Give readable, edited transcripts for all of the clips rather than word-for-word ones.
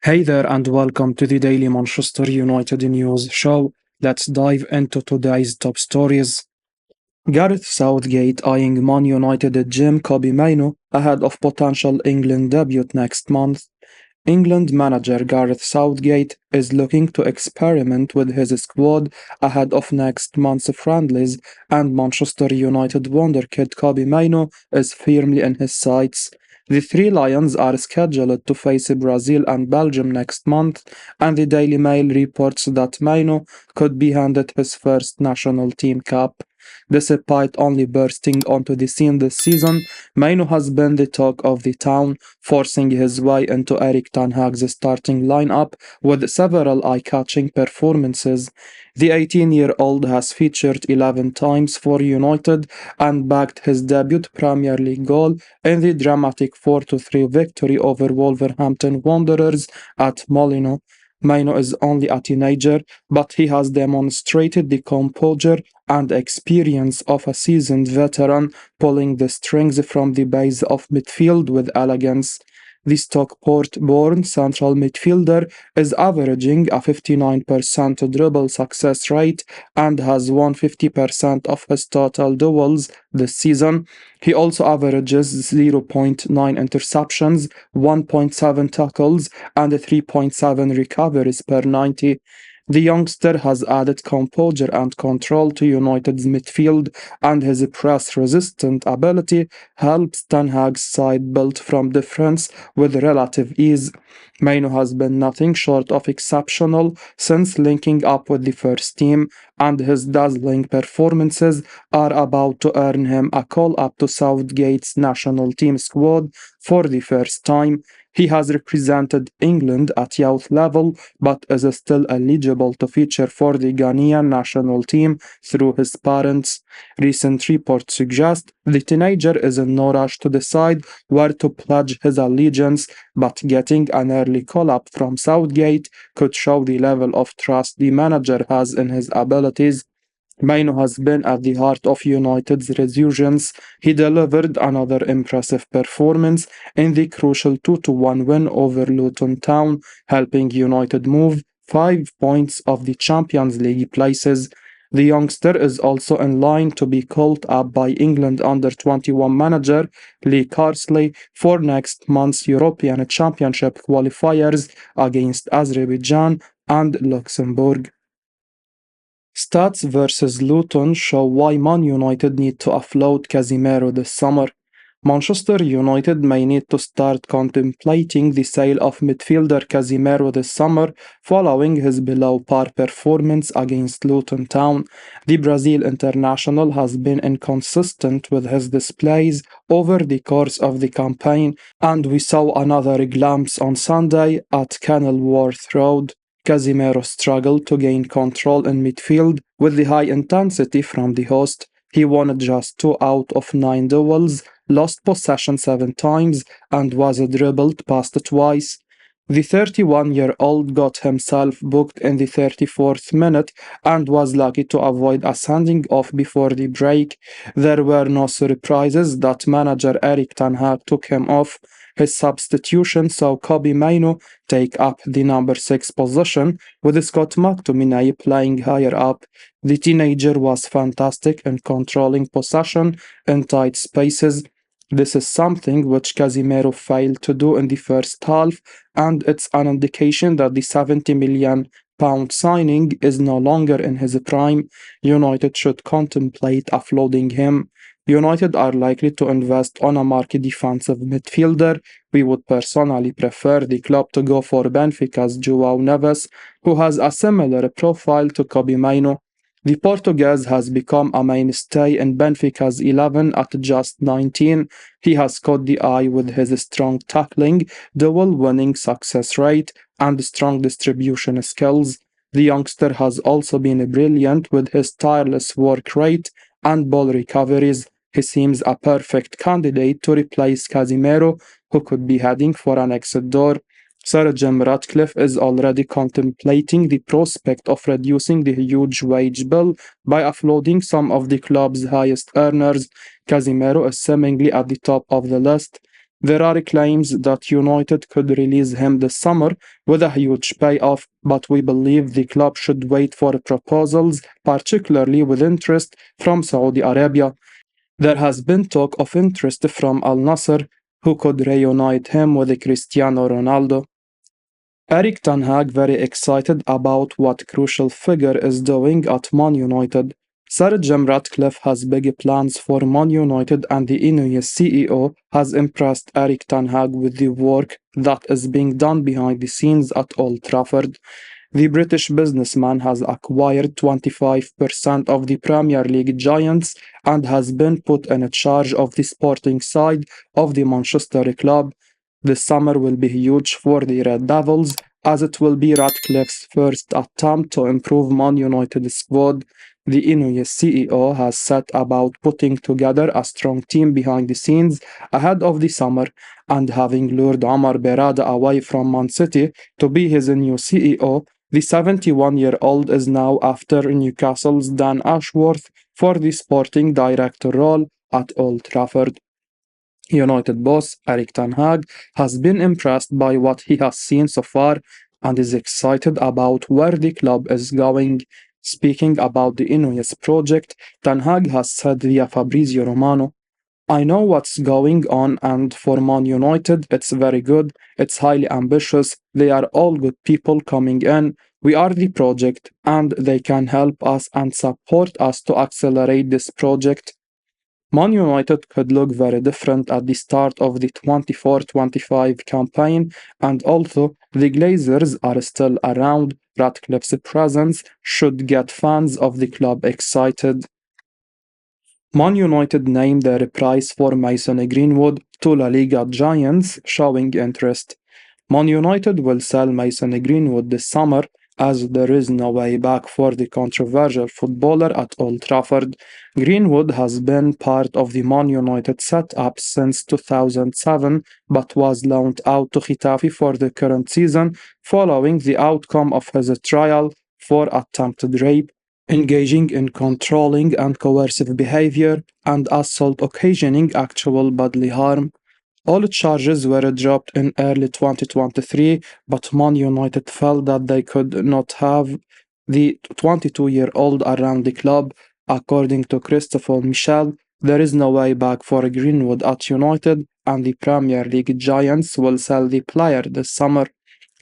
Hey there and welcome to the Daily Manchester United News Show. Let's dive into today's top stories. Gareth Southgate eyeing Man United GM Kobbie Mainoo ahead of potential England debut next month. England manager Gareth Southgate is looking to experiment with his squad ahead of next month's friendlies, and Manchester United wonderkid Kobbie Mainoo is firmly in his sights. The Three Lions are scheduled to face Brazil and Belgium next month, and the Daily Mail reports that Mainoo could be handed his first national team cap. Despite only bursting onto the scene this season, Mainoo has been the talk of the town, forcing his way into Erik Tanh starting lineup with several eye-catching performances. The 18-year-old has featured 11 times for United and bagged his debut Premier League goal in the dramatic 4-3 victory over Wolverhampton Wanderers at Molineux. Mainoo is only a teenager, but he has demonstrated the composure and experience of a seasoned veteran, pulling the strings from the base of midfield with elegance. The Stockport-born central midfielder is averaging a 59% dribble success rate and has won 50% of his total duels this season. He also averages 0.9 interceptions, 1.7 tackles, and 3.7 recoveries per 90. The youngster has added composure and control to United's midfield, and his press-resistant ability helps Ten Hag's side build from difference with relative ease. Mainoo has been nothing short of exceptional since linking up with the first team, and his dazzling performances are about to earn him a call-up to Southgate's national team squad for the first time. He has represented England at youth level, but is still eligible to feature for the Ghanaian national team through his parents. Recent reports suggest the teenager is in no rush to decide where to pledge his allegiance, but getting an early call-up from Southgate could show the level of trust the manager has in his abilities. Mainoo has been at the heart of United's resurgence. He delivered another impressive performance in the crucial 2-1 win over Luton Town, helping United move 5 points of the Champions League places. The youngster is also in line to be called up by England under-21 manager Lee Carsley for next month's European Championship qualifiers against Azerbaijan and Luxembourg. Stats versus Luton show why Man United need to offload Casemiro this summer. Manchester United may need to start contemplating the sale of midfielder Casemiro this summer following his below-par performance against Luton Town. The Brazil international has been inconsistent with his displays over the course of the campaign, and we saw another glimpse on Sunday at Kenilworth Road. Casemiro struggled to gain control in midfield with the high intensity from the host. He won just 2 out of 9 duels, lost possession 7 times, and was dribbled past twice. The 31-year-old got himself booked in the 34th minute and was lucky to avoid a sending off before the break. There were no surprises that manager Erik Ten Hag took him off. His substitution saw Kobbie Mainoo take up the number 6 position, with Scott McTominay playing higher up. The teenager was fantastic in controlling possession in tight spaces. This is something which Casemiro failed to do in the first half, and it's an indication that the £70 million signing is no longer in his prime. United should contemplate offloading him. United are likely to invest on a marquee defensive midfielder. We would personally prefer the club to go for Benfica's João Neves, who has a similar profile to Kobbie Mainoo. The Portuguese has become a mainstay in Benfica's 11 at just 19. He has caught the eye with his strong tackling, duel-winning success rate, and strong distribution skills. The youngster has also been brilliant with his tireless work rate and ball recoveries. He seems a perfect candidate to replace Casemiro, who could be heading for an exit door. Sir Jim Ratcliffe is already contemplating the prospect of reducing the huge wage bill by offloading some of the club's highest earners. Casemiro is seemingly at the top of the list. There are claims that United could release him this summer with a huge payoff, but we believe the club should wait for proposals, particularly with interest from Saudi Arabia. There has been talk of interest from Al Nassr, who could reunite him with Cristiano Ronaldo. Erik Ten Hag very excited about what crucial figure is doing at Man United. Sir Jim Ratcliffe has big plans for Man United and the Inuit CEO has impressed Erik Ten Hag with the work that is being done behind the scenes at Old Trafford. The British businessman has acquired 25% of the Premier League giants and has been put in charge of the sporting side of the Manchester club. This summer will be huge for the Red Devils, as it will be Ratcliffe's first attempt to improve Man United's squad. The Inuit CEO has set about putting together a strong team behind the scenes ahead of the summer, and having lured Omar Berrada away from Man City to be his new CEO, the 71-year-old is now after Newcastle's Dan Ashworth for the sporting director role at Old Trafford. United boss Erik Ten Hag has been impressed by what he has seen so far and is excited about where the club is going. Speaking about the Inuits project, Ten Hag has said via Fabrizio Romano, I know what's going on, and for Man United, it's very good. It's highly ambitious. They are all good people coming in. We are the project, and they can help us and support us to accelerate this project. Man United could look very different at the start of the 24-25 campaign, and although the Glazers are still around, Ratcliffe's presence should get fans of the club excited. Man United named their price for Mason Greenwood to La Liga giants, showing interest. Man United will sell Mason Greenwood this summer, as there is no way back for the controversial footballer at Old Trafford. Greenwood has been part of the Man United setup since 2007, but was loaned out to Getafe for the current season following the outcome of his trial for attempted rape, engaging in controlling and coercive behavior, and assault occasioning actual bodily harm. All charges were dropped in early 2023, but Man United felt that they could not have the 22-year-old around the club. According to Christopher Michel, there is no way back for Greenwood at United, and the Premier League giants will sell the player this summer.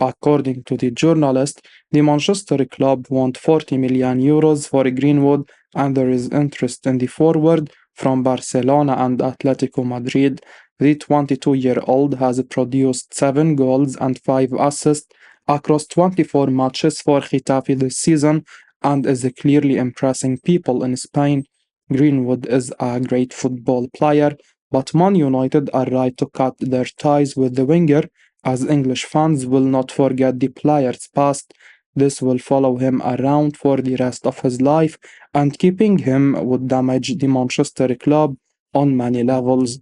According to the journalist, the Manchester club want 40 million euros for Greenwood, and there is interest in the forward from Barcelona and Atletico Madrid. The 22-year-old has produced 7 goals and 5 assists across 24 matches for Getafe this season and is clearly impressing people in Spain. Greenwood is a great football player, but Man United are right to cut their ties with the winger, as English fans will not forget the player's past. This will follow him around for the rest of his life, and keeping him would damage the Manchester club on many levels.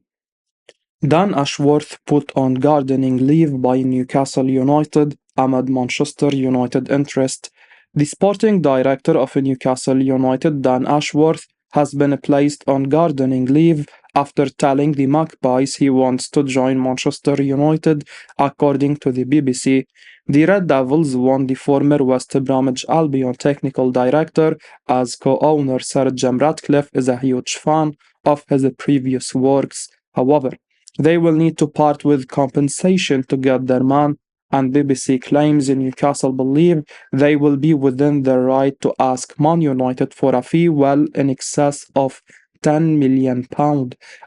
Dan Ashworth put on gardening leave by Newcastle United amid Manchester United interest. The sporting director of Newcastle United, Dan Ashworth, has been placed on gardening leave after telling the Magpies he wants to join Manchester United, according to the BBC. The Red Devils want the former West Bromwich Albion technical director, as co-owner Sir Jim Ratcliffe is a huge fan of his previous works. However, they will need to part with compensation to get their man, and BBC claims Newcastle believe they will be within their right to ask Man United for a fee well in excess of £10 million.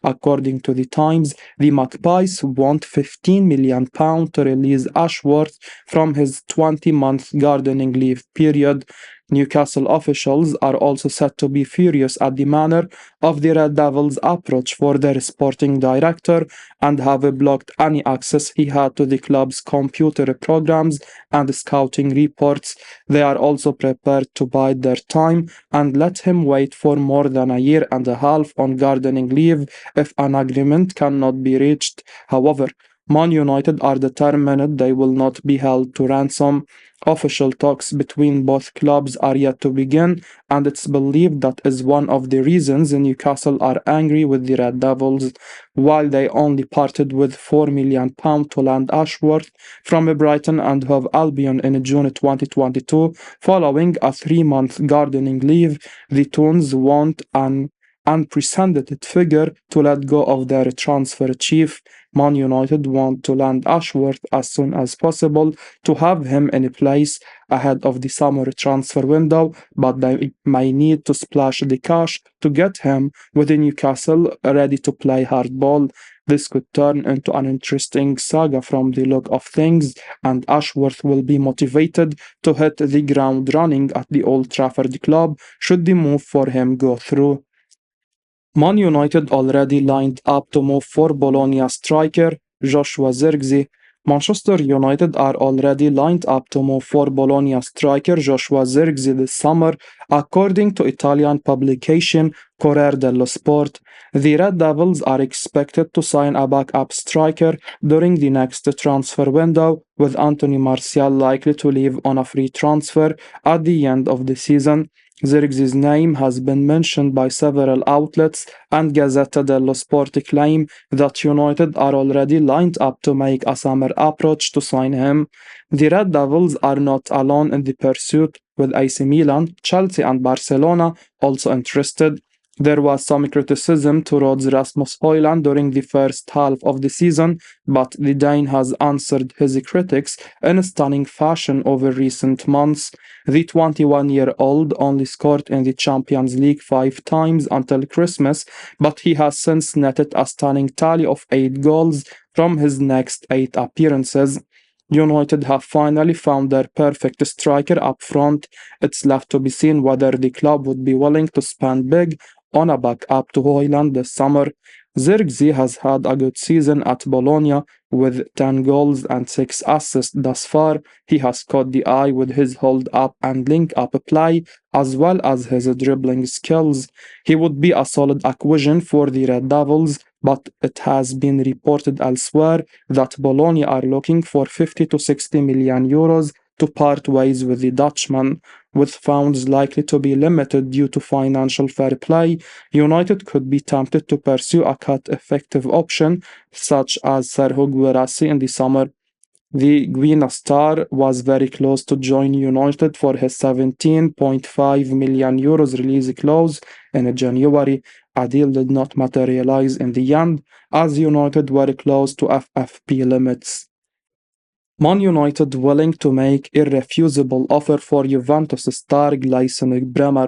According to the Times, the Magpies want £15 million to release Ashworth from his 20-month gardening leave period. Newcastle officials are also said to be furious at the manner of the Red Devils' approach for their sporting director and have blocked any access he had to the club's computer programs and scouting reports. They are also prepared to bide their time and let him wait for more than a year and a half on gardening leave if an agreement cannot be reached. However, Man United are determined they will not be held to ransom. Official talks between both clubs are yet to begin, and it's believed that is one of the reasons Newcastle are angry with the Red Devils. While they only parted with £4 million to land Ashworth from Brighton and Hove Albion in June 2022, following a 3-month gardening leave, the Toons want an unprecedented figure to let go of their transfer chief. Man United want to land Ashworth as soon as possible to have him in place ahead of the summer transfer window, but they may need to splash the cash to get him with Newcastle ready to play hardball. This could turn into an interesting saga from the look of things, and Ashworth will be motivated to hit the ground running at the Old Trafford club should the move for him go through. Man United already lined up to move for Bologna striker Joshua Zirkzee. Manchester United are already lined up to move for Bologna striker Joshua Zirkzee this summer, according to Italian publication Corriere dello Sport. The Red Devils are expected to sign a backup striker during the next transfer window, with Anthony Martial likely to leave on a free transfer at the end of the season. Zirkzee's name has been mentioned by several outlets, and Gazzetta dello Sport claim that United are already lined up to make a summer approach to sign him. The Red Devils are not alone in the pursuit, with AC Milan, Chelsea and Barcelona also interested. There was some criticism towards Rasmus Højlund during the first half of the season, but the Dane has answered his critics in stunning fashion over recent months. The 21-year-old only scored in the Champions League 5 times until Christmas, but he has since netted a stunning tally of 8 goals from his next 8 appearances. United have finally found their perfect striker up front. It's left to be seen whether the club would be willing to spend big on a backup to Højlund this summer. Zirkzee has had a good season at Bologna with 10 goals and 6 assists thus far. He has caught the eye with his hold-up and link-up play, as well as his dribbling skills. He would be a solid acquisition for the Red Devils, but it has been reported elsewhere that Bologna are looking for 50 to 60 million euros to part ways with the Dutchman. With funds likely to be limited due to financial fair play, United could be tempted to pursue a cut-effective option such as Serhou Guirassy in the summer. The Guinea star was very close to join United for his 17.5 million euros release clause in January. A deal did not materialize in the end, as United were close to FFP limits. Man United willing to make irrefusable offer for Juventus star Gleison Bremer.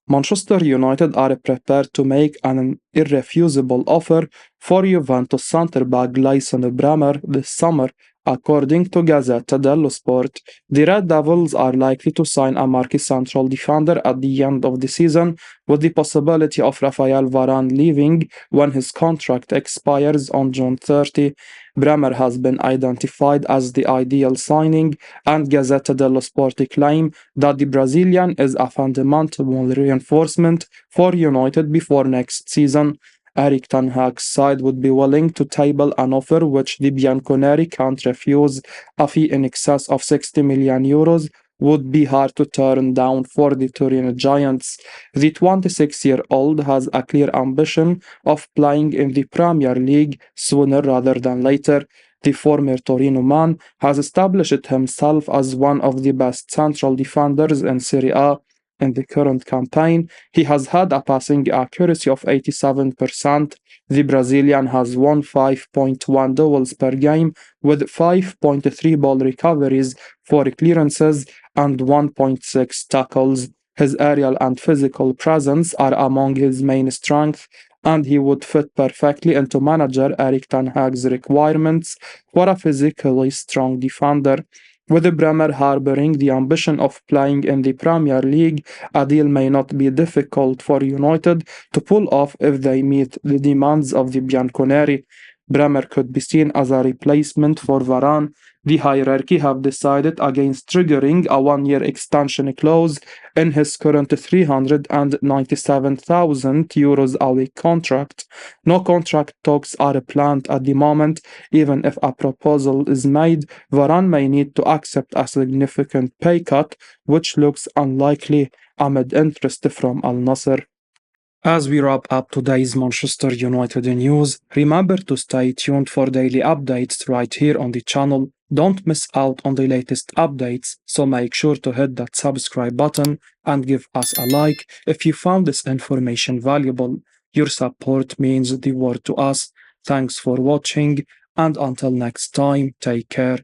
Manchester United are prepared to make an irrefusable offer for Juventus centre-back Gleison Bremer this summer, according to Gazzetta dello Sport. The Red Devils are likely to sign a marquee central defender at the end of the season, with the possibility of Rafael Varane leaving when his contract expires on June 30. Bremer has been identified as the ideal signing, and Gazzetta dello Sport claim that the Brazilian is a fundamental reinforcement for United before next season. Erik Ten Hag's side would be willing to table an offer which the Bianconeri can't refuse. A fee in excess of 60 million euros would be hard to turn down for the Turin Giants. The 26-year-old has a clear ambition of playing in the Premier League sooner rather than later. The former Torino man has established himself as one of the best central defenders in Serie A. In the current campaign, he has had a passing accuracy of 87%. The Brazilian has won 5.1 duels per game with 5.3 ball recoveries, 4 clearances, and 1.6 tackles. His aerial and physical presence are among his main strengths, and he would fit perfectly into manager Erik Ten Hag's requirements for a physically strong defender. With Bremer harboring the ambition of playing in the Premier League, a deal may not be difficult for United to pull off if they meet the demands of the Bianconeri. Bremer could be seen as a replacement for Varane. The hierarchy have decided against triggering a one-year extension clause in his current €397,000 a week contract. No contract talks are planned at the moment. Even if a proposal is made, Varane may need to accept a significant pay cut, which looks unlikely amid interest from Al Nassr. As we wrap up today's Manchester United news, remember to stay tuned for daily updates right here on the channel. Don't miss out on the latest updates, so make sure to hit that subscribe button and give us a like if you found this information valuable. Your support means the world to us. Thanks for watching, and until next time, take care.